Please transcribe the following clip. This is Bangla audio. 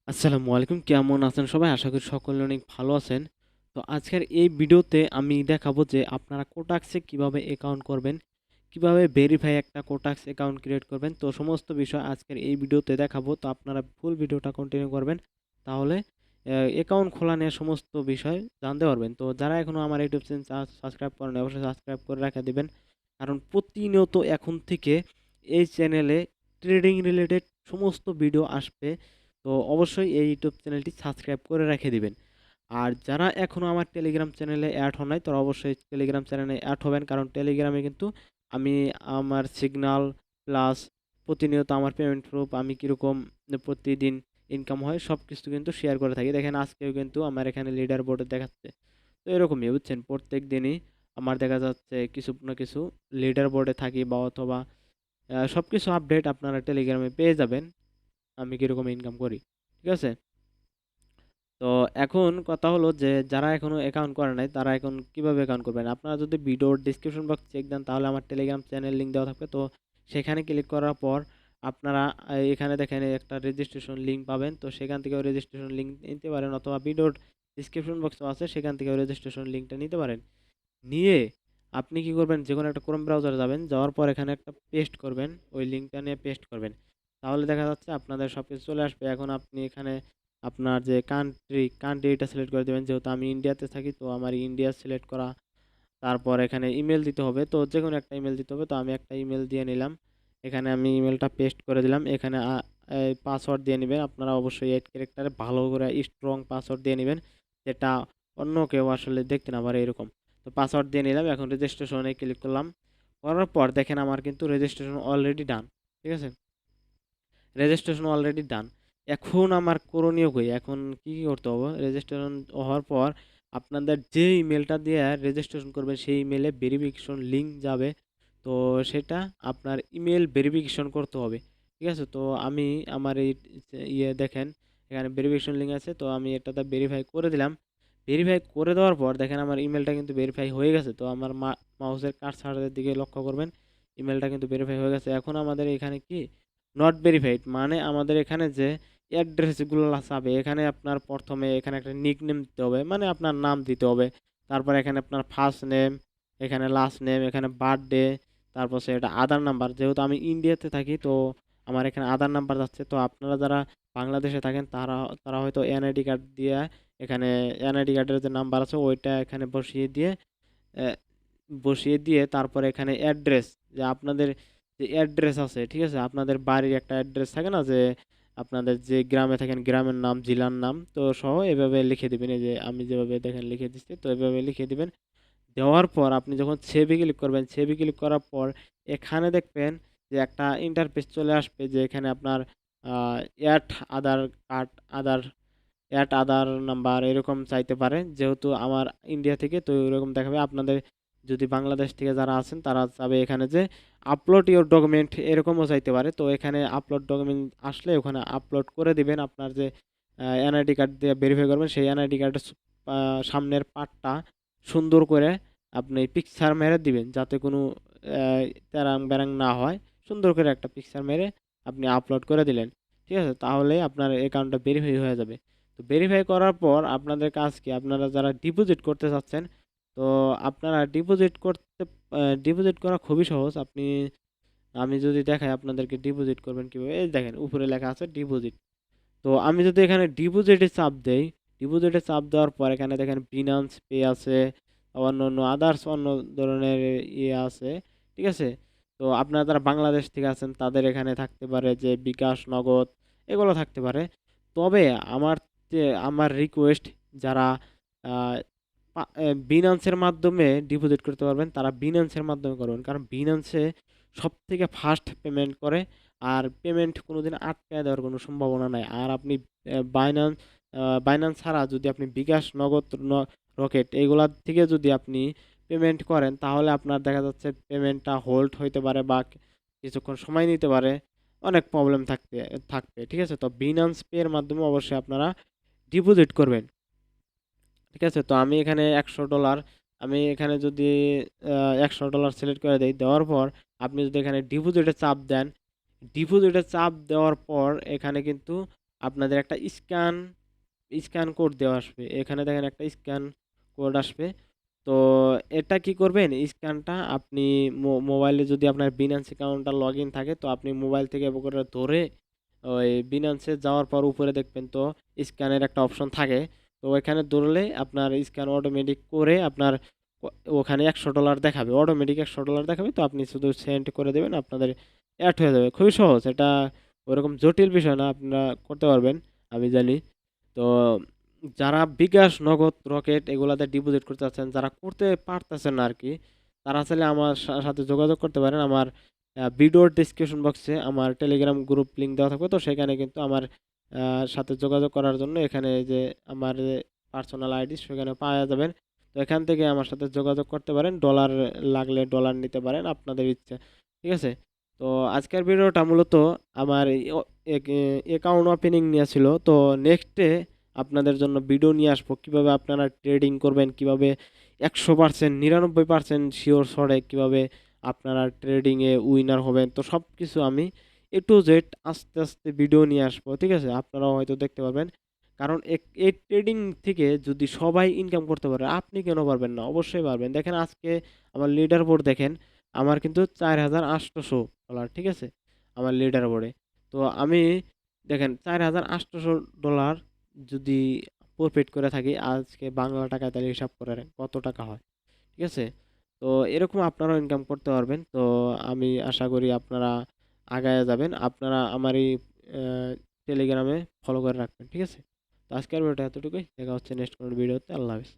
আসসালামু আলাইকুম। কেমন আছেন সবাই? আশা করি সকলে অনেক ভালো আছেন। তো আজকের এই ভিডিওতে আমি দেখাবো যে আপনারা কোটাক্সে কিভাবে অ্যাকাউন্ট করবেন, কিভাবে ভেরিফাই একটা কোটাক্স অ্যাকাউন্ট ক্রিয়েট করবেন। তো সমস্ত বিষয় আজকের এই ভিডিওতে দেখাবো। তো আপনারা ফুল ভিডিওটা কন্টিনিউ করবেন। তাহলে অ্যাকাউন্ট খোলা নিয়ে সমস্ত বিষয় জানতে পারবেন। তো যারা এখনো আমার ইউটিউব চ্যানেল সাবস্ক্রাইব করেনি অবশ্যই সাবস্ক্রাইব করে রেখে দিবেন। কারণ প্রতিনিয়ত এখন থেকে এই চ্যানেলে ট্রেডিং রিলেটেড সমস্ত ভিডিও আসবে। তো অবশ্যই এই ইউটিউব চ্যানেলটি সাবস্ক্রাইব করে রেখে দিবেন। আর যারা এখনো আমার টেলিগ্রাম চ্যানেলে অ্যাড হন নাই তারা অবশ্যই টেলিগ্রাম চ্যানেলে অ্যাড হবেন, কারণ টেলিগ্রামে কিন্তু আমি আমার সিগনাল প্লাস প্রতিনিয়ত আমার পেমেন্ট প্রুফ আমি কীরকম প্রতিদিন ইনকাম হয় সব কিছু কিন্তু শেয়ার করে থাকি। দেখেন আজকেও কিন্তু আমার এখানে লিডার বোর্ডে দেখাচ্ছে। তো এরকমই বুঝছেন, প্রত্যেক দিনই আমার দেখা যাচ্ছে কিছু না কিছু লিডার বোর্ডে থাকি বা অথবা সব কিছু আপডেট আপনারা টেলিগ্রামে পেয়ে যাবেন আমি কীরকম ইনকাম করি। ঠিক আছে? তো এখন কথা হলো যে যারা এখনো অ্যাকাউন্ট করে নাই তারা এখন কিভাবে অ্যাকাউন্ট করবেন। আপনারা যদি ভিডিওর ডিসক্রিপশন বক্স চেক দেন তাহলে আমার টেলিগ্রাম চ্যানেল লিঙ্ক দেওয়া থাকবে। তো সেখানে ক্লিক করার পর আপনারা এখানে দেখেন একটা রেজিস্ট্রেশন লিঙ্ক পাবেন। তো সেখান থেকেও রেজিস্ট্রেশন লিঙ্ক নিতে পারেন অথবা ভিডিওর ডিসক্রিপশন বক্সও আছে সেখান থেকেও রেজিস্ট্রেশন লিঙ্কটা নিতে পারেন। নিয়ে আপনি কি করবেন, যেকোনো একটা ক্রোম ব্রাউজারে যাবেন, যাওয়ার পর এখানে একটা পেস্ট করবেন, ওই লিঙ্কটা নিয়ে পেস্ট করবেন। তাহলে দেখা যাচ্ছে আপনাদের সব কিছু চলে আসবে। এখন আপনি এখানে আপনার যে কান্ট্রিটা সিলেক্ট করে দেবেন, যেহেতু আমি ইন্ডিয়াতে থাকি তো আমার ইন্ডিয়া সিলেক্ট করা। তারপর এখানে ইমেল দিতে হবে, তো যেকোনো একটা ইমেল দিতে হবে। তো আমি একটা ইমেল দিয়ে নিলাম, এখানে আমি ইমেলটা পেস্ট করে দিলাম। এখানে পাসওয়ার্ড দিয়ে নেবেন আপনারা, অবশ্যই 8 ক্যারেক্টারে ভালো করে স্ট্রং পাসওয়ার্ড দিয়ে নেবেন, যেটা অন্য কেউ আসলে দেখতে না পারে এরকম। তো পাসওয়ার্ড দিয়ে নিলাম, এখন রেজিস্ট্রেশনে ক্লিক করলাম। করার পর দেখেন আমার কিন্তু রেজিস্ট্রেশন অলরেডি ডান। ঠিক আছে, রেজিস্ট্রেশন অলরেডি ডান। এখন আমার করণীয় কই, এখন কি কি করতে হবে? রেজিস্ট্রেশন হওয়ার পর আপনাদের যে ইমেলটা দিয়ে রেজিস্ট্রেশন করবেন সেই ইমেলে ভেরিফিকেশন লিঙ্ক যাবে। তো সেটা আপনার ইমেল ভেরিফিকেশন করতে হবে। ঠিক আছে, তো আমি আমার এই দেখেন এখানে ভেরিফিকেশন লিঙ্ক আছে, তো আমি এটাতে ভেরিফাই করে দিলাম। ভেরিফাই করে দেওয়ার পর দেখেন আমার ইমেলটা কিন্তু ভেরিফাই হয়ে গেছে। তো আমার মাউসের কার্সারের দিকে লক্ষ্য করবেন, ইমেলটা কিন্তু ভেরিফাই হয়ে গেছে। এখন আমাদের এখানে কি নট ভেরিফাইড, মানে আমাদের এখানে যে অ্যাড্রেসগুলো চাবে, এখানে আপনার প্রথমে এখানে একটা নিক নেম দিতে হবে, মানে আপনার নাম দিতে হবে। তারপর এখানে আপনার ফার্স্ট নেম, এখানে লাস্ট নেম, এখানে বার্থডে, তারপর সেটা আধার নাম্বার। যেহেতু আমি ইন্ডিয়াতে থাকি তো আমার এখানে আধার নাম্বার যাচ্ছে। তো আপনারা যারা বাংলাদেশে থাকেন তারা তারা হয়তো এনআইডি কার্ড দিয়ে এখানে এনআইডি কার্ডের যে নাম্বার আছে ওইটা এখানে বসিয়ে দিয়ে তারপর এখানে অ্যাড্রেস, যে আপনাদের যে অ্যাড্রেস আছে, ঠিক আছে, আপনাদের বাড়ির একটা অ্যাড্রেস থাকে না, যে আপনাদের যে গ্রামে থাকেন গ্রামের নাম জেলার নাম তো সহ এভাবে লিখে দিবেন। এই যে আমি যেভাবে দেখেন লিখে দিচ্ছি, তো এভাবে লিখে দিবেন। দেওয়ার পর আপনি যখন সেভে ক্লিক করবেন, সেভে ক্লিক করার পর এখানে দেখবেন যে একটা ইন্টারফেস চলে আসবে, যে এখানে আপনার add Aadhaar card, Aadhaar at Aadhaar number এরকম চাইতে পারে। যেহেতু আমার ইন্ডিয়া থেকে তো এরকম দেখাবে। আপনাদের যদি বাংলাদেশ থেকে যারা আছেন তারা চাবে এখানে যে আপলোড ইওর ডকুমেন্ট এরকমও চাইতে পারে। তো এখানে আপলোড ডকুমেন্ট আসলে ওখানে আপলোড করে দিবেন। আপনার যে এনআইডি কার্ড দিয়ে ভেরিফাই করবেন সেই এনআইডি কার্ডের সামনের পার্টটা সুন্দর করে আপনি পিকচার মেরে দিবেন, যাতে কোনো তেরাং বেরাং না হয়। সুন্দর করে একটা পিকচার মেরে আপনি আপলোড করে দিলেন। ঠিক আছে, তাহলে আপনার অ্যাকাউন্টটা ভেরিফাই হয়ে যাবে। তো ভেরিফাই করার পর আপনাদের কাজ কি, আপনারা যারা ডিপোজিট করতে চাচ্ছেন, তো আপনারা ডিপোজিট করা খুবই সহজ। আমি যদি দেখাই আপনাদেরকে ডিপোজিট করবেন কিভাবে, এই দেখেন উপরে লেখা আছে ডিপোজিট। তো আমি যদি এখানে ডিপোজিটে চাপ দেই, ডিপোজিটে চাপ দেওয়ার পর এখানে দেখেন বিনান্স পে আছে, অন্য অন্য আদার্স অন্য ধরনের ইয়ে আছে। ঠিক আছে, তো আপনারা যারা বাংলাদেশ থেকে আছেন তাদের এখানে থাকতে পারে যে বিকাশ, নগদ এগুলো থাকতে পারে। তবে আমার আমার রিকোয়েস্ট, যারা বিনান্সের মাধ্যমে ডিপোজিট করতে পারবেন তারা বিনান্সের মাধ্যমে করবেন, কারণ বিনান্সে সব থেকে ফাস্ট পেমেন্ট করে। আর পেমেন্ট কোনোদিন আটকায় দেওয়ার কোনো সম্ভাবনা নাই। আর আপনি বাইন্যান্স বাইন্যান্স ছাড়া যদি আপনি বিকাশ, নগদ, রকেট এইগুলার থেকে যদি আপনি পেমেন্ট করেন তাহলে আপনার দেখা যাচ্ছে পেমেন্টটা হোল্ড হইতে পারে বা কিছুক্ষণ সময় নিতে পারে, অনেক প্রবলেম থাকবে। ঠিক আছে, তো বিনান্স পে এর মাধ্যমে অবশ্যই আপনারা ডিপোজিট করবেন। ঠিক আছে, তো আমি এখানে $100, আমি এখানে যদি $100 সিলেক্ট করে দেই, দেওয়ার পর আপনি যদি এখানে ডিপোজিটে চাপ দেন, ডিপোজিটে চাপ দেওয়ার পর এখানে কিন্তু আপনাদের একটা স্ক্যান কোড দেওয়া আসবে। এখানে দেখেন একটা স্ক্যান কোড আসবে। তো এটা কি করবেন? স্ক্যানটা আপনি মোবাইলে যদি আপনার Binance অ্যাকাউন্টটা লগইন থাকে তো আপনি মোবাইল থেকে করে ধরে ওই Binance এ যাওয়ার পর উপরে দেখবেন তো স্ক্যানের একটা অপশন থাকে। তো ওইখানে ধরলে আপনার স্ক্যান অটোমেটিক করে আপনার ওখানে $100 দেখাবে। অটোমেটিক $100 দেখাবে। তো আপনি শুধু সেন্ড করে দেবেন। আপনাদের এড হয়ে যাবে। খুবই সহজ। এটা ওরকম জটিল বিষয় না। আপনারা করতে পারবেন। আমি জানি। তো যারা বিকাশ, নগদ, রকেট এগুলাতে ডিপোজিট করতে চাচ্ছেন, যারা করতে পারতেছেন না আরকি, তারা চাইলে আমার সাথে যোগাযোগ করতে পারেন। আমার ভিডিওর ডেসক্রিপশন বক্সে আমার টেলিগ্রাম গ্রুপ লিংক দেওয়া থাকবে। তো সেখানে কিন্তু আমার সাথে যোগাযোগ করার জন্য এখানে যে আমার পার্সোনাল আইডি সেখানে পাওয়া যাবেন। তো এখান থেকে আমার সাথে যোগাযোগ করতে পারেন। ডলার লাগলে ডলার নিতে পারেন আপনাদের ইচ্ছা। ঠিক আছে? তো আজকের ভিডিওটা মূলত আমার অ্যাকাউন্ট ওপেনিং নিয়ে ছিল। তো নেক্সটে আপনাদের জন্য ভিডিও নিয়ে আসবো কিভাবে আপনারা ট্রেডিং করবেন, কিভাবে 100% 99% শিওর শটে কিভাবে আপনারা ট্রেডিংয়ে উইনার হবেন। তো সবকিছু আমি এ টু জেড আস্তে আস্তে ভিডিও নিয়ে আসবো। ঠিক আছে? আপনারাও হয়তো দেখতে পারবেন। কারণ এই ট্রেডিং থেকে যদি সবাই ইনকাম করতে পারে, আপনি কেন পারবেন না? অবশ্যই পারবেন। দেখেন আজকে আমার লিডার বোর্ড দেখেন, আমার কিন্তু $4,800, ঠিক আছে? আমার লিডার বোর্ডে। তো আমি দেখেন $4,800 যদি প্রফিট করে থাকি আজকে বাংলা টাকায়, তাহলে হিসাব করে কত টাকা হয়। ঠিক আছে? তো এরকম আপনারাও ইনকাম করতে পারবেন। তো আমি আশা করি আপনারা আগায়া যাবেন। আপনারা আমার এই টেলিগ্রামে ফলো করে রাখবেন। ঠিক আছে? তো আজকের ভিডিওটা এতটুকুই। দেখা হচ্ছে নেক্সট কোনো ভিডিওতে। আল্লাহ হাফেজ।